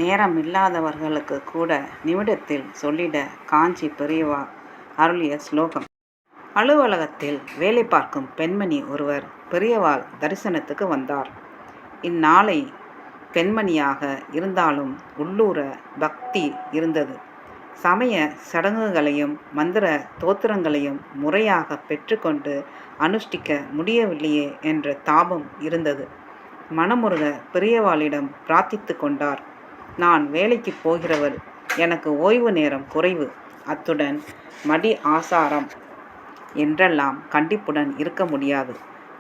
நேரமில்லாதவர்களுக்கு கூட நிமிடத்தில் சொல்லிட காஞ்சி பெரியவா அருளிய ஸ்லோகம். அலுவலகத்தில் வேலை பார்க்கும் பெண்மணி ஒருவர் பெரியவாள் தரிசனத்துக்கு வந்தார். இந்நாளை பெண்மணியாக இருந்தாலும் உள்ளூர பக்தி இருந்தது. சமய சடங்குகளையும் மந்திர தோத்திரங்களையும் முறையாக பெற்றுக்கொண்டு அனுஷ்டிக்க முடியவில்லையே என்ற தாபம் இருந்தது. மனமுருக பெரியவாளிடம் பிரார்த்தித்து கொண்டார். நான் வேலைக்கு போகிறவள், எனக்கு ஓய்வு நேரம் குறைவு, அத்துடன் மடி ஆசாரம் என்றெல்லாம் கண்டிப்புடன் இருக்க முடியாது.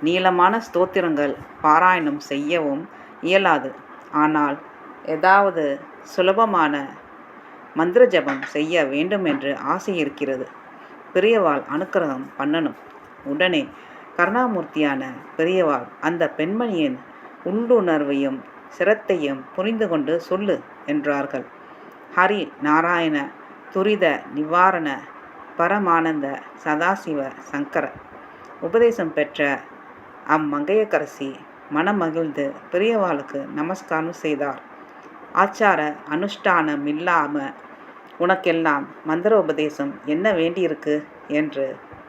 நீளமான ஸ்தோத்திரங்கள் பாராயணம் செய்யவும் இயலாது. ஆனால் ஏதாவது சுலபமான மந்திர ஜபம் செய்ய வேண்டுமென்று ஆசை இருக்கிறது. பெரியவாள் அனுக்கிரகம் பண்ணணும். உடனே கருணாமூர்த்தியான பெரியவாள் அந்த பெண்மணியின் உள்ளுணர்வையும் சிரத்தையும் புரிந்து கொண்டு சொல்லு என்றார்கள். ஹரி நாராயண துரித நிவாரண பரமானந்த சதாசிவ சங்கர உபதேசம் பெற்ற அம்மங்கையக்கரசி மனமகிழ்ந்து பெரியவாளுக்கு நமஸ்காரம் செய்தார். ஆச்சார அனுஷ்டானமில்லாம உனக்கெல்லாம் மந்திர உபதேசம் என்ன வேண்டியிருக்கு என்று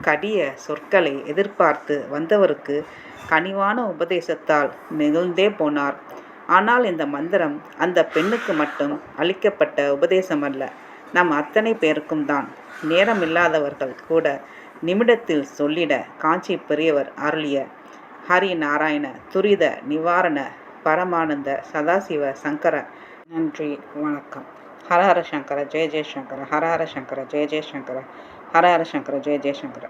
கடிய சொற்களை எதிர்பார்த்து வந்தவருக்கு கனிவான உபதேசத்தால் நெகிழ்ந்தே போனார். ஆனால் இந்த மந்திரம் அந்த பெண்ணுக்கு மட்டும் அளிக்கப்பட்ட உபதேசம் அல்ல, நம் அத்தனை பேருக்கும் தான். நேரமில்லாதவர்கள் கூட நிமிடத்தில் சொல்லிட காஞ்சி பெரியவர் அருளிய ஹரி நாராயண துரித நிவாரண பரமானந்த சதாசிவ சங்கர. நன்றி, வணக்கம். ஹரஹர சங்கர ஜெய ஜெயசங்கர, ஹரஹர சங்கர ஜெய ஜெயசங்கர, ஹரஹர சங்கர ஜெய ஜெயசங்கர.